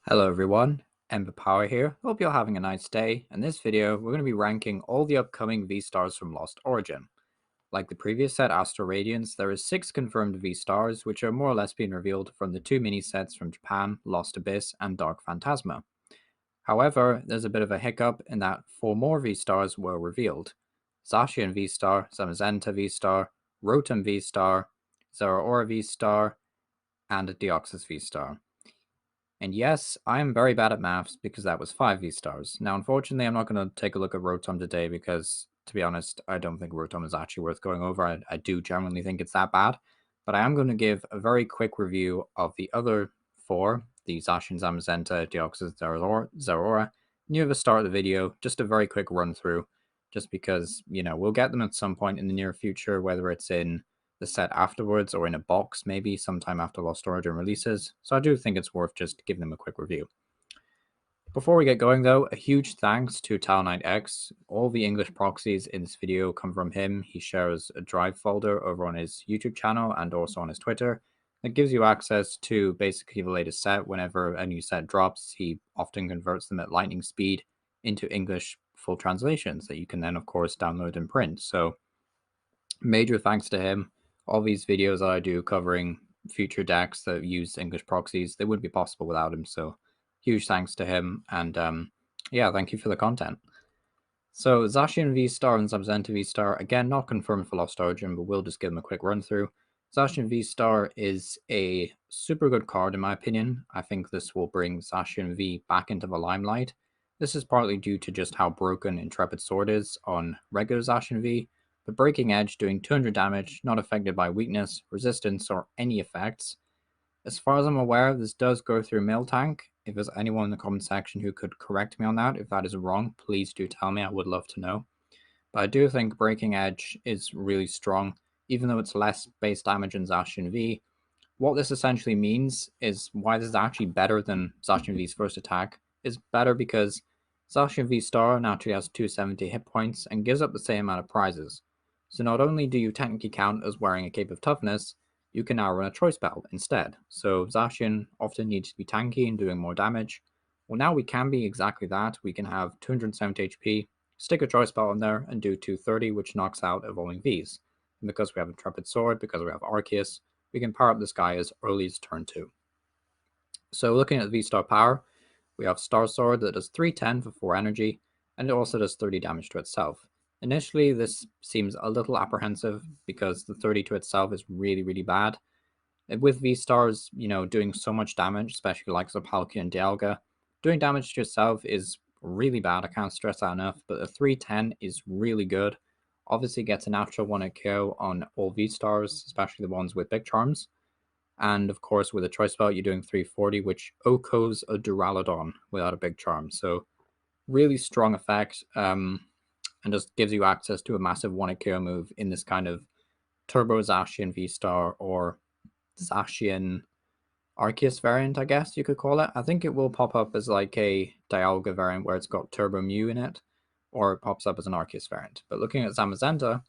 Hello everyone, Ember Power here. Hope you're having a nice day. In this video, we're going to be ranking all the upcoming V-Stars from Lost Origin. Like the previous set, Astral Radiance, there is 6 confirmed V-Stars, which are more or less being revealed from the 2 mini-sets from Japan, Lost Abyss and Dark Phantasma. However, there's a bit of a hiccup in that 4 more V-Stars were revealed. Zacian V-Star, Zamazenta V-Star, Rotom V-Star, Zeraora Vstar, and a Deoxys V-Star. And yes, I am very bad at maths because that was 5 V-Stars. Now, unfortunately, I'm not going to take a look at Rotom today because, to be honest, I don't think Rotom is actually worth going over. I do genuinely think it's that bad. But I am going to give a very quick review of the other 4, the Zashian, Zamazenta, Deoxys, Zeraora, near the start of the video. Just a very quick run through, just because, we'll get them at some point in the near future, whether it's in the set afterwards or in a box maybe sometime after Lost Origin releases, so I do think it's worth just giving them a quick review. Before we get going though, a huge thanks to Talonite All the English proxies in this video come from him. He shares a drive folder over on his YouTube channel and also on his Twitter that gives you access to basically the latest set. Whenever a new set drops, he often converts them at lightning speed into English full translations that you can then of course download and print. So major thanks to him. All these videos that I do covering future decks that use English proxies, they wouldn't be possible without him. So huge thanks to him. And yeah, thank you for the content. So Zashian V-Star and Zamazenta V-Star, again, not confirmed for Lost Origin, but we'll just give them a quick run through. Zashian V-Star is a super good card in my opinion. I think this will bring Zashian V back into the limelight. This is partly due to just how broken Intrepid Sword is on regular Zashian V, but Breaking Edge doing 200 damage, not affected by weakness, resistance, or any effects. As far as I'm aware, this does go through Miltank. If there's anyone in the comment section who could correct me on that, if that is wrong, please do tell me. I would love to know. But I do think Breaking Edge is really strong, even though it's less base damage than Zashian V. What this essentially means is why this is actually better than Zashian V's first attack is better because Zashian V Star naturally has 270 hit points and gives up the same amount of prizes. So not only do you technically count as wearing a Cape of Toughness, you can now run a Choice Belt instead. So Zashian often needs to be tanky and doing more damage. Well, now we can be exactly that. We can have 270 HP, stick a Choice Belt on there, and do 230, which knocks out Evolving Vs. And because we have Intrepid Sword, because we have Arceus, we can power up this guy as early as turn 2. So looking at V-Star power, we have Star Sword that does 310 for 4 energy, and it also does 30 damage to itself. Initially, this seems a little apprehensive because the 30 to itself is really, really bad. With V-Stars, doing so much damage, especially like Palkia and Dialga, doing damage to yourself is really bad. I can't stress that enough, but the 310 is really good. Obviously gets a natural 1-hit KO on all V-Stars, especially the ones with big charms. And of course, with a Choice Belt, you're doing 340, which OHKOs a Duraludon without a big charm. So really strong effect, and just gives you access to a massive 1-hit KO move in this kind of Turbo Zacian V-Star or Zashian Arceus variant, I guess you could call it. I think it will pop up as like a Dialga variant where it's got Turbo Mew in it, or it pops up as an Arceus variant. But looking at Zamazenta,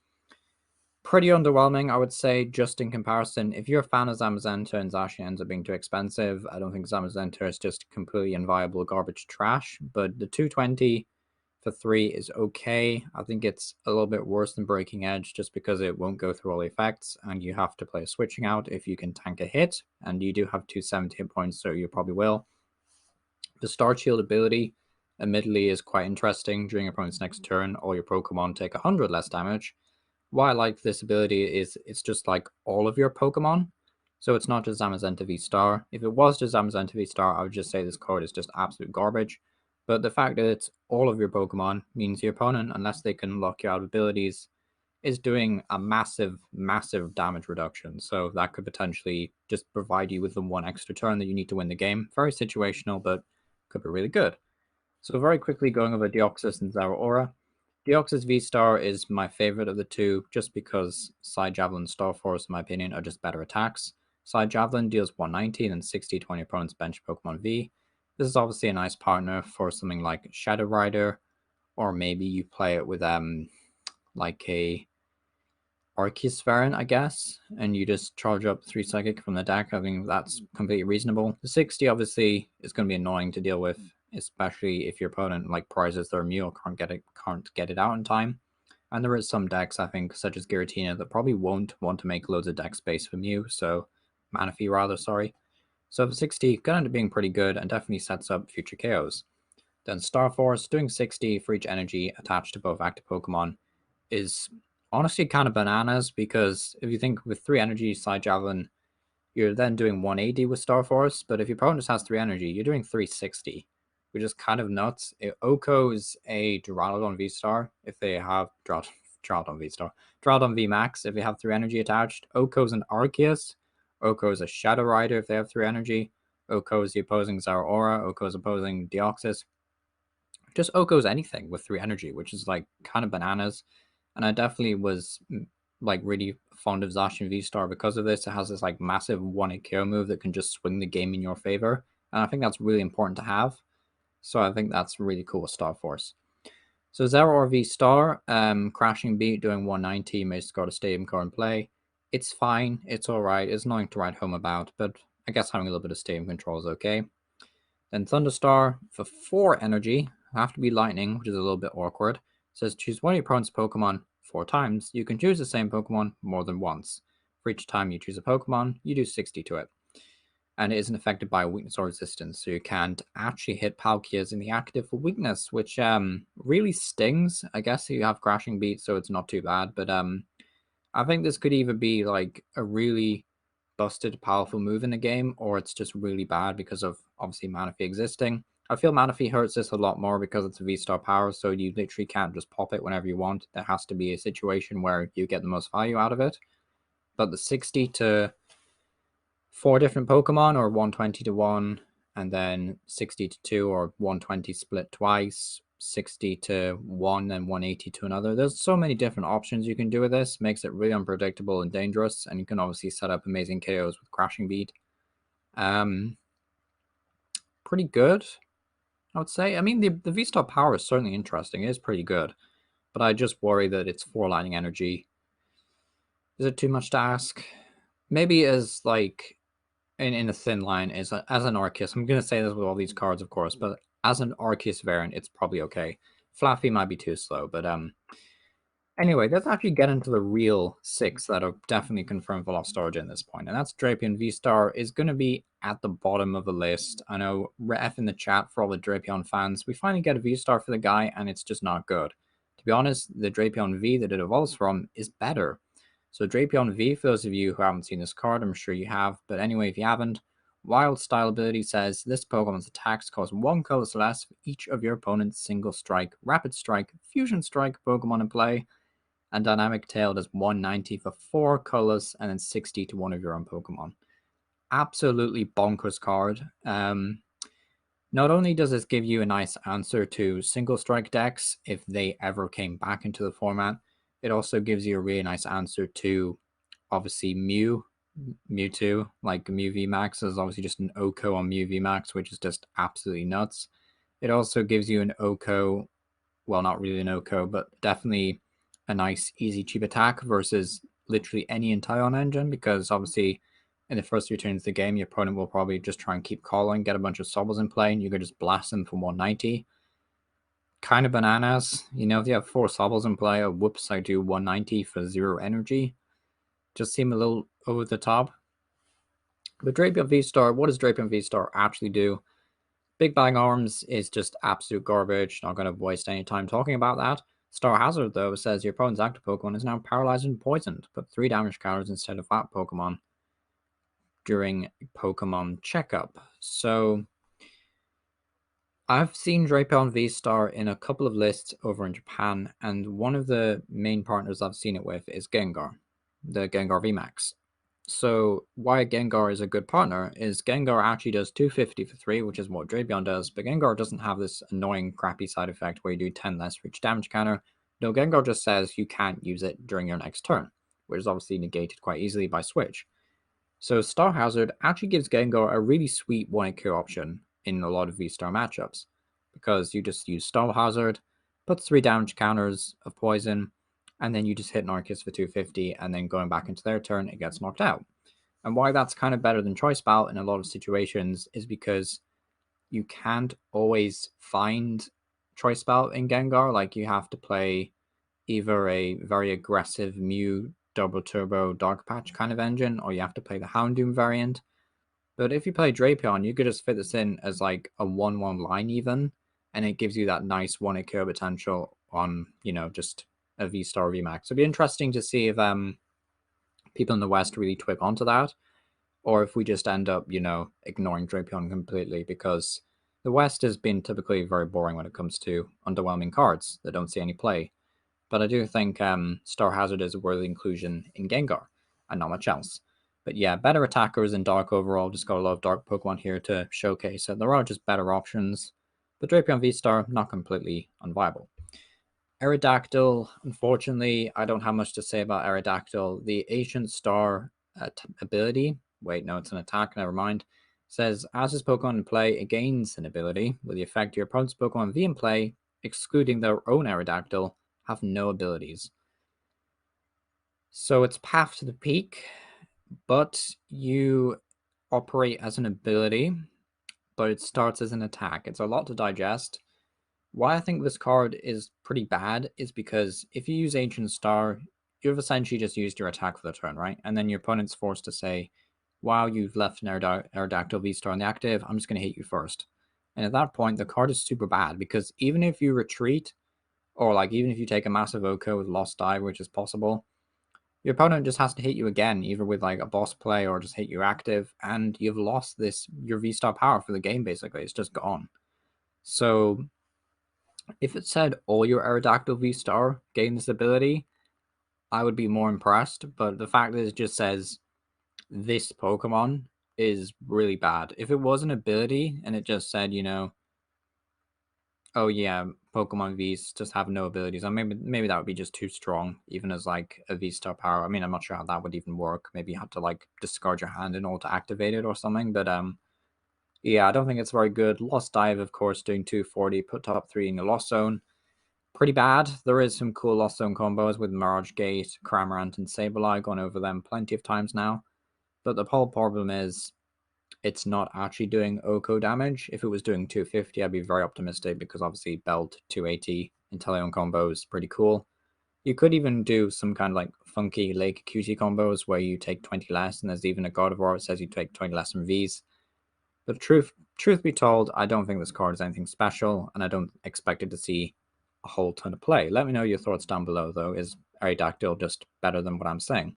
pretty underwhelming, I would say, just in comparison. If you're a fan of Zamazenta and Zacian ends up being too expensive, I don't think Zamazenta is just completely inviable garbage trash. But the 220 for 3 is okay. I think it's a little bit worse than Breaking Edge just because it won't go through all the effects and you have to play a switching out if you can tank a hit. And you do have 270 hit points, so you probably will. The Star Shield ability, admittedly, is quite interesting. During your opponent's next turn, all your Pokemon take 100 less damage. Why I like this ability is it's just like all of your Pokemon. So it's not just Zamazenta V-Star. If it was just Zamazenta V-Star, I would just say this card is just absolute garbage. But the fact that it's all of your Pokemon means your opponent, unless they can lock you out of abilities, is doing a massive, massive damage reduction. So that could potentially just provide you with the one extra turn that you need to win the game. Very situational, but could be really good. So very quickly going over Deoxys and Zeraora. Deoxys V-Star is my favorite of the two, just because Side Javelin and Star Force, in my opinion, are just better attacks. Side Javelin deals 190 and 60 to your opponent's bench Pokemon V. This is obviously a nice partner for something like Shadow Rider, or maybe you play it with like a Arceus variant, I guess, and you just charge up 3 Psychic from the deck. I think that's completely reasonable. The 60 obviously is going to be annoying to deal with, especially if your opponent like prizes their Mew or can't get it out in time. And there is some decks, I think, such as Giratina, that probably won't want to make loads of deck space for Mew, so Manaphy rather, sorry. So the 60 could end up being pretty good and definitely sets up future KOs. Then Star Force, doing 60 for each energy attached to both active Pokemon is honestly kind of bananas, because if you think with 3 energy Side Javelin, you're then doing 180 with Star Force, but if your opponent just has 3 energy, you're doing 360, which is kind of nuts. Oko's a Duraludon V-Star if they have Duraludon V-Star. Duraludon V-Max if they have 3 energy attached. Oko's an Arceus. Oko's a Shadow Rider if they have 3 energy. Oko's the opposing Zeraora. Oko's opposing Deoxys. Just Oko's anything with 3 energy, which is like kind of bananas. And I definitely was like really fond of Zacian V-Star because of this. It has this like massive 1-hit KO move that can just swing the game in your favor. And I think that's really important to have. So I think that's really cool with Star Force. So Zeraora V-Star, Crashing Beat doing 190, may score a Stadium card in play. It's fine, it's alright, it's nothing to write home about, but I guess having a little bit of Stadium control is okay. Then Thunderstar for 4 energy, have to be Lightning, which is a little bit awkward. It says choose one of your opponent's Pokemon 4 times. You can choose the same Pokemon more than once. For each time you choose a Pokemon, you do 60 to it. And it isn't affected by weakness or resistance, so you can't actually hit Palkias in the active for weakness, which really stings. I guess you have Crashing Beat, so it's not too bad, but I think this could either be like a really busted powerful move in the game, or it's just really bad because of obviously Manaphy existing. I feel Manaphy hurts this a lot more because it's a V-Star power, so you literally can't just pop it whenever you want. There has to be a situation where you get the most value out of it. But the 60 to 4 different Pokemon, or 120 to 1, and then 60 to 2, or 120 split twice, 60 to 1 and 180 to another. There's so many different options you can do with this. Makes it really unpredictable and dangerous, and you can obviously set up amazing KOs with Crashing Beat. Pretty good, I would say. I mean, the V-Star power is certainly interesting. It is pretty good, but I just worry that it's 4 Lightning Energy. Is it too much to ask? Maybe as like in a thin line is as an Arceus. I'm going to say this with all these cards, of course, but as an Arceus variant, it's probably okay. Fluffy might be too slow, but anyway, let's actually get into the real 6 that are definitely confirmed for Lost Origin at this point, and that's Drapion V-Star is going to be at the bottom of the list. I know, ref in the chat for all the Drapion fans, we finally get a V-Star for the guy, and it's just not good. To be honest, the Drapion V that it evolves from is better. So Drapion V, for those of you who haven't seen this card, I'm sure you have, but anyway, if you haven't, Wild Style ability says this Pokemon's attacks cost 1 color less for each of your opponent's Single Strike, Rapid Strike, Fusion Strike Pokemon in play, and Dynamic Tail does 190 for 4 colors and then 60 to one of your own Pokemon. Absolutely bonkers card. Not only does this give you a nice answer to Single Strike decks if they ever came back into the format, it also gives you a really nice answer to, obviously, Mewtwo. Like Mew VMAX is obviously just an Oko on Mew VMAX, which is just absolutely nuts. It also gives you an Oko, well, not really an Oko, but definitely a nice, easy, cheap attack versus literally any Enteion engine, because obviously in the first 3 turns of the game, your opponent will probably just try and keep calling, get a bunch of Sobbles in play, and you can just blast them for 190. Kind of bananas. You know, if you have 4 Sobbles in play, whoops, I do 190 for 0 energy. Just seem a little over the top. But Drapion V-Star, what does Drapion V-Star actually do? Big Bang Arms is just absolute garbage. Not going to waste any time talking about that. Star Hazard, though, says your opponent's active Pokemon is now paralyzed and poisoned. Put 3 damage counters instead of that Pokemon during Pokemon checkup. So I've seen Drapion V-Star in a couple of lists over in Japan, and one of the main partners I've seen it with is Gengar, the Gengar VMAX. So why Gengar is a good partner is Gengar actually does 250 for 3, which is what Drapion does, but Gengar doesn't have this annoying crappy side effect where you do 10 less for each damage counter. No, Gengar just says you can't use it during your next turn, which is obviously negated quite easily by Switch. So Star Hazard actually gives Gengar a really sweet 1-hit KO option in a lot of V-Star matchups, because you just use Star Hazard, puts 3 damage counters of poison, and then you just hit Narcus for 250, and then going back into their turn, it gets knocked out. And why that's kind of better than Choice Belt in a lot of situations is because you can't always find Choice Belt in Gengar. Like, you have to play either a very aggressive Mew double turbo Dark Patch kind of engine, or you have to play the Houndoom variant. But if you play Drapion, you could just fit this in as like a 1-1 line even, and it gives you that nice 1-hit KO potential on, just a V-Star VMAX. So it'd be interesting to see if people in the West really twig onto that, or if we just end up, ignoring Drapion completely, because the West has been typically very boring when it comes to underwhelming cards that don't see any play. But I do think Star Hazard is a worthy inclusion in Gengar, and not much else. But yeah, better attackers in Dark overall. Just got a lot of Dark Pokemon here to showcase. So there are just better options. But Drapion V-Star, not completely unviable. Aerodactyl, unfortunately, I don't have much to say about Aerodactyl. The Ancient Star ability, wait, no, it's an attack, never mind, says as his Pokemon in play, it gains an ability with the effect your opponent's Pokemon V in play, excluding their own Aerodactyl, have no abilities. So it's Path to the Peak, but you operate as an ability, but it starts as an attack. It's a lot to digest. Why I think this card is pretty bad is because if you use Ancient Star, you've essentially just used your attack for the turn, right? And then your opponent's forced to say, wow, you've left an Aerodactyl V-Star on the active, I'm just going to hit you first. And at that point, the card is super bad, because even if you retreat, or like even if you take a massive OHKO with Lost Dive, which is possible, your opponent just has to hit you again, either with like a boss play or just hit you active, and you've lost your V-Star power for the game, basically. It's just gone. So if it said all your Aerodactyl V-Star gain this ability, I would be more impressed. But the fact that it just says this Pokemon is really bad. If it was an ability and it just said, oh yeah, Pokemon V's just have no abilities, and maybe that would be just too strong, even as like a V-Star power. I mean, I'm not sure how that would even work. Maybe you have to like discard your hand in order to activate it or something. But yeah, I don't think it's very good. Lost Dive, of course, doing 240, put top 3 in the Lost Zone. Pretty bad. There is some cool Lost Zone combos with Mirage Gate, Cramorant, and Sableye. Gone over them plenty of times now. But the whole problem is it's not actually doing OHKO damage. If it was doing 250, I'd be very optimistic, because obviously Belt 280 Inteleon combo is pretty cool. You could even do some kind of like funky Lake QT combos where you take 20 less, and there's even a Gardevoir that says you take 20 less from Vs. But truth be told, I don't think this card is anything special, and I don't expect it to see a whole ton of play. Let me know your thoughts down below, though. Is Aerodactyl just better than what I'm saying?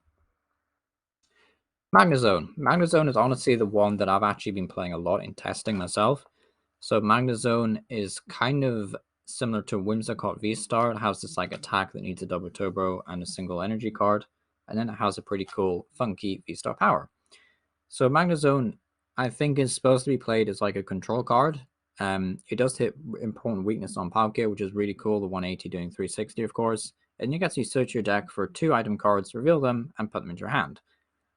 Magnozone. Magnozone is honestly the one that I've actually been playing a lot in testing myself. So Magnozone is kind of similar to Whimsicott V-Star. It has this like attack that needs a double turbo and a single energy card, and then it has a pretty cool, funky V-Star power. So Magnozone, I think, is supposed to be played as like a control card. It does hit important weakness on Palkia, which is really cool. The 180 doing 360, of course. And you get to search your deck for 2 item cards, reveal them, and put them into your hand.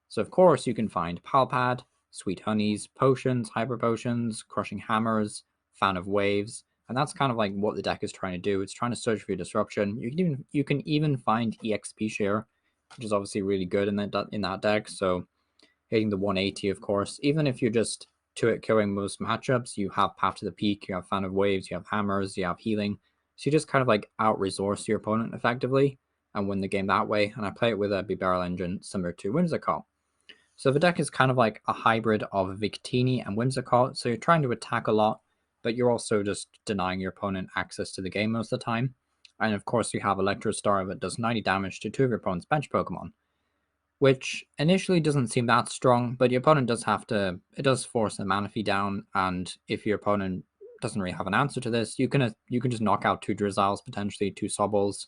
So of course you can find Palpad, Sweet Honeys, Potions, Hyper Potions, Crushing Hammers, Fan of Waves, and that's kind of like what the deck is trying to do. It's trying to search for your disruption. You can even find EXP share, which is obviously really good in that deck. So hitting the 180, of course, even if you're just 2-hit killing most matchups, you have Path to the Peak, you have Fan of Waves, you have Hammers, you have Healing. So you just kind of like out-resource your opponent effectively and win the game that way. And I play it with a Barrel Engine similar to Whimsicott. So the deck is kind of like a hybrid of Victini and Whimsicott. So you're trying to attack a lot, but you're also just denying your opponent access to the game most of the time. And of course, you have Electrostar that does 90 damage to 2 of your opponent's bench Pokemon, which initially doesn't seem that strong, but your opponent does have to, it does force a Manaphy down, and if your opponent doesn't really have an answer to this, you can just knock out 2 Drizziles, potentially 2 Sobbles,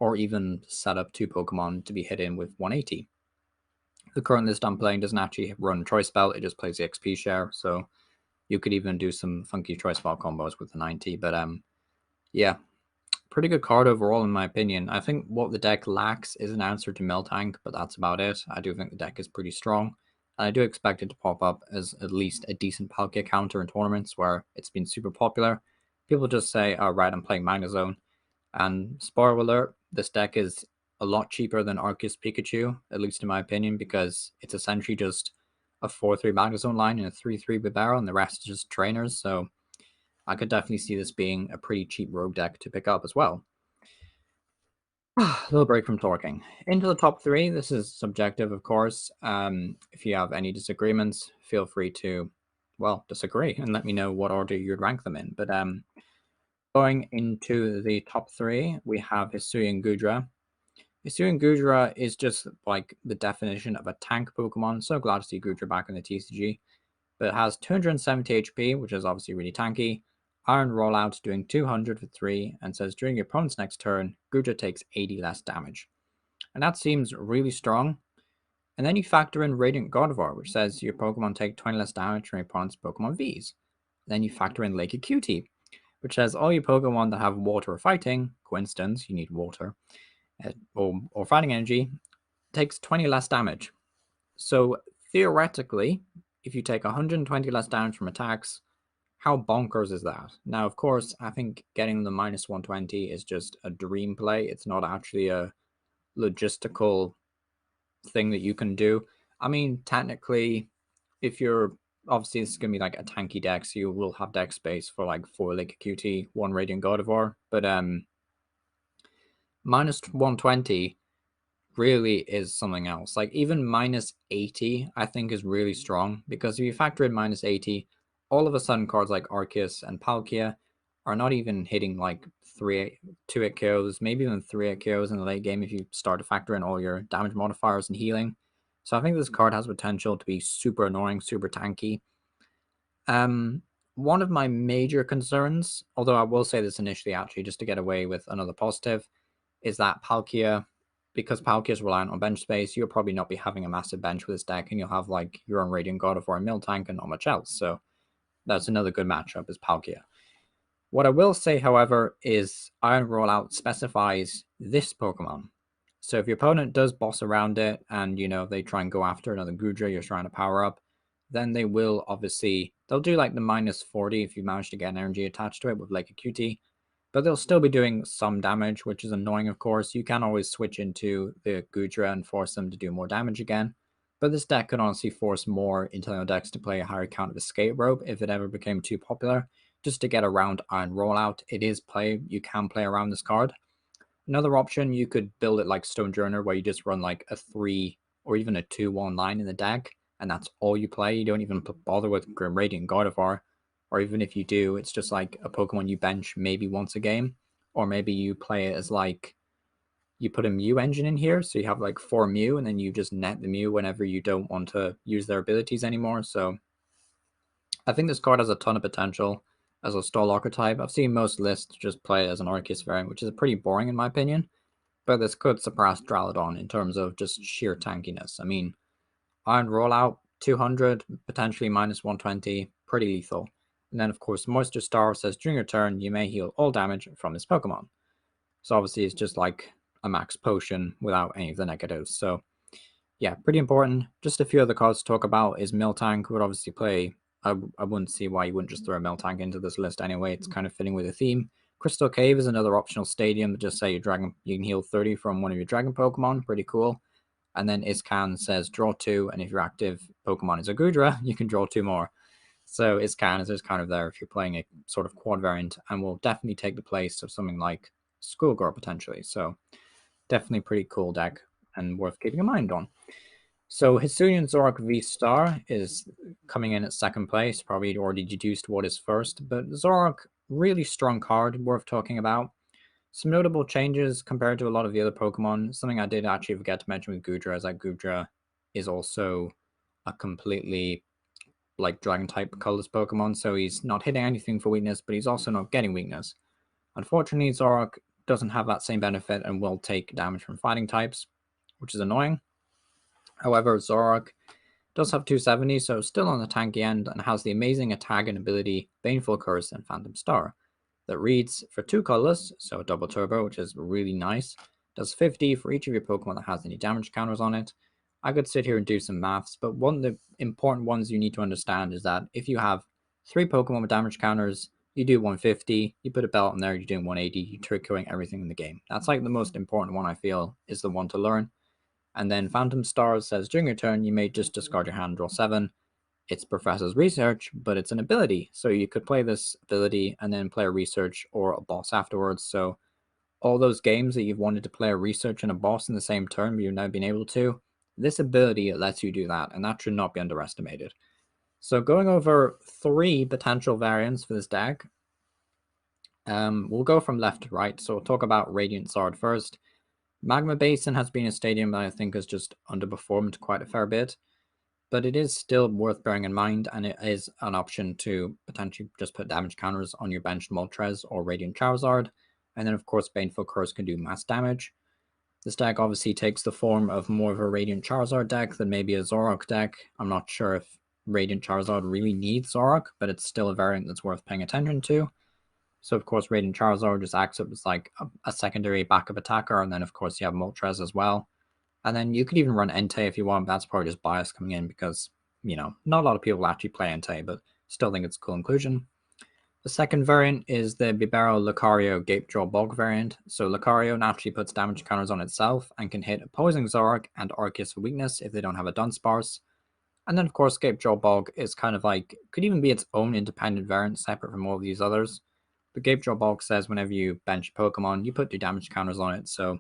or even set up 2 Pokemon to be hit in with 180. The current list I'm playing doesn't actually run Choice Belt, it just plays the XP share, so you could even do some funky Choice Belt combos with the 90, but yeah, pretty good card overall, in my opinion. I think what the deck lacks is an answer to Miltank, but that's about it. I do think the deck is pretty strong, and I do expect it to pop up as at least a decent Palkia counter in tournaments where it's been super popular. People just say, oh, right, I'm playing Magnozone. And spoiler alert, this deck is a lot cheaper than Arceus Pikachu, at least in my opinion, because it's essentially just a 4-3 Magnozone line and a 3-3 Barrel, and the rest is just trainers, so I could definitely see this being a pretty cheap rogue deck to pick up as well. A little break from talking. Into the top 3, this is subjective, of course. If you have any disagreements, feel free to, well, disagree and let me know what order you'd rank them in. But going into the top 3, we have Hisuian Gudra. Hisuian Gudra is just like the definition of a tank Pokemon. So glad to see Gudra back in the TCG. But it has 270 HP, which is obviously really tanky. Iron Rollout doing 200 for 3, and says during your opponent's next turn, Gudra takes 80 less damage. And that seems really strong. And then you factor in Radiant Gardevoir, which says your Pokemon take 20 less damage from your opponent's Pokemon Vs. Then you factor in Lake Cutie, which says all your Pokemon that have water or fighting, coincidence, you need water, or fighting energy, takes 20 less damage. So theoretically, if you take 120 less damage from attacks, how bonkers is that? Now, of course, I think getting the minus 120 is just a dream play. It's not actually a logistical thing that you can do. I mean, technically, if you're obviously this is gonna be like a tanky deck, so you will have deck space for like 4 Lake QT, 1 Radiant Gardevoir, but minus 120 really is something else. Like even minus 80, I think is really strong because if you factor in minus 80, all of a sudden cards like Arceus and Palkia are not even hitting like 2-hit KOs, maybe even 3-hit KOs in the late game if you start to factor in all your damage modifiers and healing. So I think this card has potential to be super annoying, super tanky. One of my major concerns, although I will say this initially actually just to get away with another positive, is that Palkia, because Palkia is reliant on bench space, you'll probably not be having a massive bench with this deck, and you'll have like your own Radiant Gardevoir and Miltank and not much else. So that's another good matchup is Palkia. What I will say, however, is Iron Rollout specifies this Pokemon. So if your opponent does boss around it and, you know, they try and go after another Gudra you're trying to power up, then they will obviously, they'll do like the minus 40 if you manage to get an energy attached to it with like a QT, but they'll still be doing some damage, which is annoying, of course. You can always switch into the Gudra and force them to do more damage again, but this deck could honestly force more Intelligent decks to play a higher count of Escape Rope if it ever became too popular, just to get around Iron Rollout. It is play, you can play around this card. Another option, you could build it like Stonejourner, where you just run like a 3 or even a 2-1 line in the deck, and that's all you play. You don't even bother with Grim Radiant Gardevoir, or even if you do, it's just like a Pokemon you bench maybe once a game, or maybe you play it as like, you put a Mew engine in here, so you have like 4 Mew, and then you just net the Mew whenever you don't want to use their abilities anymore. So I think this card has a ton of potential as a stall archetype. I've seen most lists just play it as an Arceus variant, which is pretty boring in my opinion, but this could surpass Dralodon in terms of just sheer tankiness. I mean, Iron Rollout, 200, potentially minus 120, pretty lethal. And then, of course, Moisture Star says during your turn, you may heal all damage from this Pokemon. So obviously, it's just like a max potion without any of the negatives. So yeah, pretty important. Just a few other cards to talk about is Miltank would obviously play. I wouldn't see why you wouldn't just throw a Miltank into this list anyway. It's kind of fitting with the theme. Crystal Cave is another optional stadium that just say your dragon, you can heal 30 from one of your dragon Pokemon. Pretty cool. And then Iscan says draw 2, and if your active Pokemon is a Gudra, you can draw 2 more. So Iscan is just kind of there if you're playing a sort of quad variant, and will definitely take the place of something like Schoolgirl potentially. So definitely pretty cool deck and worth keeping in mind on. So Hisuian Zeraora Vstar is coming in at second place, probably already deduced what is first, but Zeraora, really strong card, worth talking about. Some notable changes compared to a lot of the other Pokemon. Something I did actually forget to mention with Gudra is that Gudra is also a completely like dragon type colorless Pokemon, so he's not hitting anything for weakness, but he's also not getting weakness. Unfortunately, Zeraora doesn't have that same benefit and will take damage from fighting types, which is annoying. However, Zeraora does have 270, so still on the tanky end, and has the amazing attack and ability Baneful Curse and Phantom Star that reads for 2 colorless, so a double turbo, which is really nice. Does 50 for each of your Pokemon that has any damage counters on it. I could sit here and do some maths, but one of the important ones you need to understand is that if you have 3 Pokemon with damage counters, you do 150, you put a belt in there, you're doing 180, you're trick-killing everything in the game. That's like the most important one, I feel, is the one to learn. And then Phantom Stars says during your turn, you may just discard your hand, draw 7. It's Professor's Research, but it's an ability. So you could play this ability and then play a research or a boss afterwards. So all those games that you've wanted to play a research and a boss in the same turn, but you've now been able to, this ability lets you do that, and that should not be underestimated. So going over 3 potential variants for this deck, we'll go from left to right. So we'll talk about Radiant Sword first. Magma Basin has been a stadium that I think has just underperformed quite a fair bit, but it is still worth bearing in mind, and it is an option to potentially just put damage counters on your benched Moltres or Radiant Charizard, and then of course Baneful Curse can do mass damage. This deck obviously takes the form of more of a Radiant Charizard deck than maybe a Zoroark deck. I'm not sure if Radiant Charizard really needs Zoroark, but it's still a variant that's worth paying attention to. So of course Radiant Charizard just acts up as like a secondary backup attacker, and then of course you have Moltres as well. And then you could even run Entei if you want, but that's probably just bias coming in because, you know, not a lot of people actually play Entei, but still think it's a cool inclusion. The second variant is the Bibarel Lucario Gapejaw Bog variant. So Lucario naturally puts damage counters on itself and can hit opposing Zoroark and Arceus for weakness if they don't have a Dunsparce. And then of course Gapejaw Bog is kind of like, could even be its own independent variant separate from all of these others. But Gapejaw Bog says whenever you bench Pokemon, you put 2 damage counters on it, so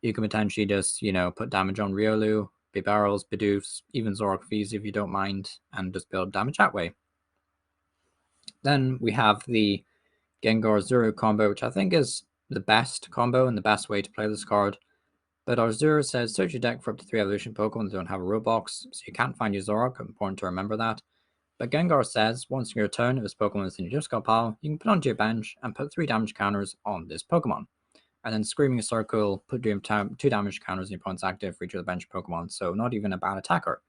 you can potentially just, you know, put damage on Riolu, Bibarels, Bidoofs, even Zoroark Fees if you don't mind, and just build damage that way. Then we have the Gengar Zuru combo, which I think is the best combo and the best way to play this card. But our Zuru says search your deck for up to 3 evolution Pokemon that don't have a Roblox, so you can't find your Zoroark. Important to remember that. But Gengar says once in your turn, if this Pokemon is in your discard pile, you can put onto your bench and put 3 damage counters on this Pokemon. And then Screaming Circle, put 2 damage counters in your opponent's active for each of the bench Pokemon, so not even a bad attacker.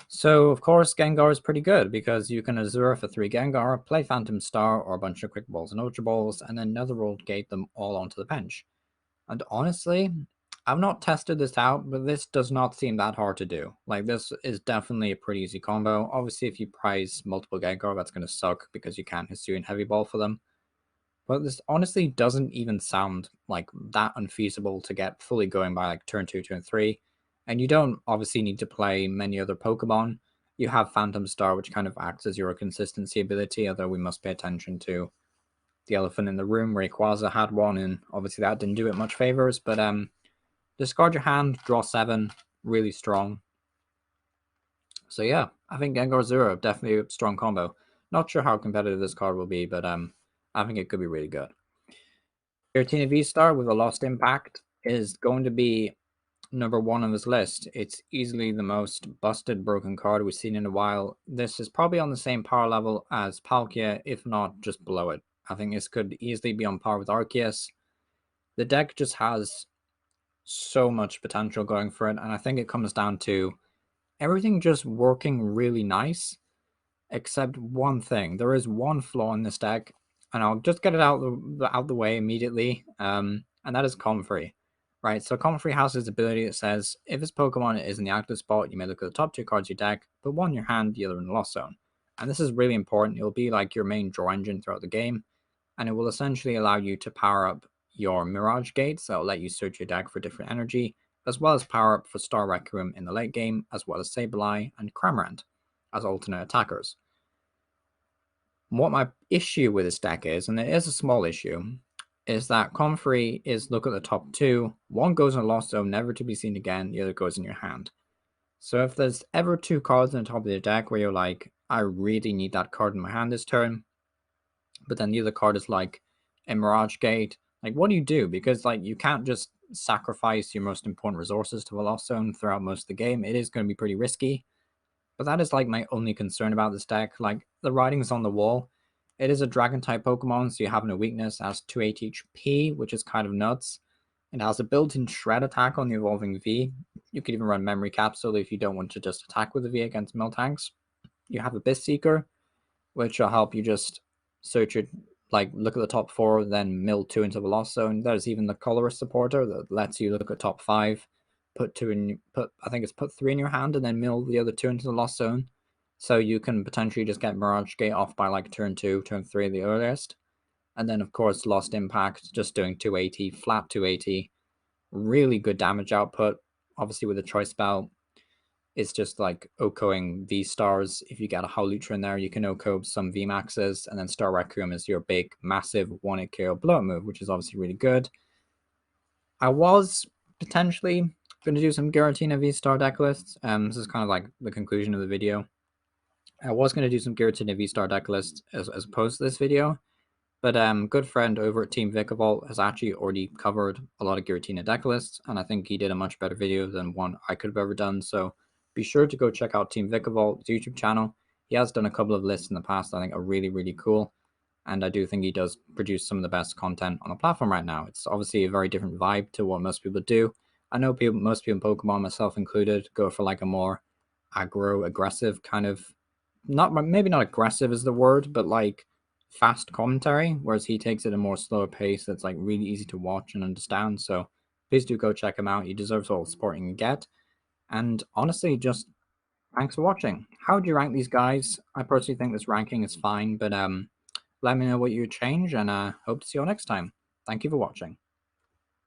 So, of course, Gengar is pretty good because you can Azure for 3 Gengar, play Phantom Star or a bunch of Quick Balls and Ultra Balls, and then Netherworld Gate them all onto the bench. And honestly, I've not tested this out, but this does not seem that hard to do. Like, this is definitely a pretty easy combo. Obviously, if you prize multiple Gengar, that's going to suck because you can't Hisuian Heavy Ball for them. But this honestly doesn't even sound like that unfeasible to get fully going by like turn 2, turn 3. And you don't obviously need to play many other Pokemon. You have Phantom Star, which kind of acts as your consistency ability, although we must pay attention to the elephant in the room. Rayquaza had one, and obviously that didn't do it much favors. But discard your hand, draw 7, really strong. So yeah, I think Gengar Zero, definitely a strong combo. Not sure how competitive this card will be, but I think it could be really good. Giratina V-Star with a Lost Impact is going to be number 1 on this list. It's easily the most busted broken card we've seen in a while. This is probably on the same power level as Palkia, if not just below it. I think this could easily be on par with Arceus. The deck just has so much potential going for it, and I think it comes down to everything just working really nice, except one thing. There is one flaw in this deck, and I'll just get it out the way immediately, and that is Comfrey. Right, so Comfrey has this ability that says, if this Pokemon is in the active spot, you may look at the top 2 cards of your deck, put one in your hand, the other in the Lost Zone. And this is really important. It will be like your main draw engine throughout the game, and it will essentially allow you to power up your Mirage Gates that will let you search your deck for different energy, as well as power up for Star Rec Room in the late game, as well as Sableye and Cramorant as alternate attackers. What my issue with this deck is, and it is a small issue, is that Comfrey is look at the top 2. One goes in a Lost Zone, never to be seen again. The other goes in your hand. So if there's ever 2 cards in the top of the deck where you're like, I really need that card in my hand this turn, but then the other card is like a Mirage Gate, like what do you do? Because like you can't just sacrifice your most important resources to a Lost Zone throughout most of the game. It is going to be pretty risky. But that is like my only concern about this deck. Like the writing's on the wall. It is a dragon type Pokemon, so you have no weakness. It has 280 HP, which is kind of nuts. It has a built-in shred attack on the evolving V. You could even run Memory Capsule if you don't want to just attack with a V against Miltanks. You have Abyss Seeker, which will help you just search it, like look at the top 4, then mill 2 into the Lost Zone. There's even the Colorist Supporter that lets you look at top 5. Put 3 in your hand and then mill the other 2 into the Lost Zone. So you can potentially just get Mirage Gate off by like turn 2, turn 3 at the earliest. And then, of course, Lost Impact, just doing 280, flat 280. Really good damage output. Obviously, with a choice spell, it's just like OKOing V-Stars. If you get a Howlucha in there, you can OKO some VMAXs, and then Star Requiem is your big, massive 1-hit KO blow move, which is obviously really good. I was potentially going to do some Giratina V-Star deck lists. This is kind of like the conclusion of the video. I was going to do some Giratina V-Star deck lists as opposed to this video, but good friend over at Team Vikavolt has actually already covered a lot of Giratina deck lists, and I think he did a much better video than one I could have ever done. So be sure to go check out Team Vikavolt's YouTube channel. He has done a couple of lists in the past I think are really, really cool. And I do think he does produce some of the best content on the platform right now. It's obviously a very different vibe to what most people do. I know most people in Pokemon, myself included, go for like a more aggro, aggressive kind of, maybe not aggressive is the word, but like fast commentary, whereas he takes it at a more slower pace that's like really easy to watch and understand. So please do go check him out. He deserves all the support he can get. And honestly, just thanks for watching. How would you rank these guys? I personally think this ranking is fine, but let me know what you would change, and hope to see you all next time. Thank you for watching.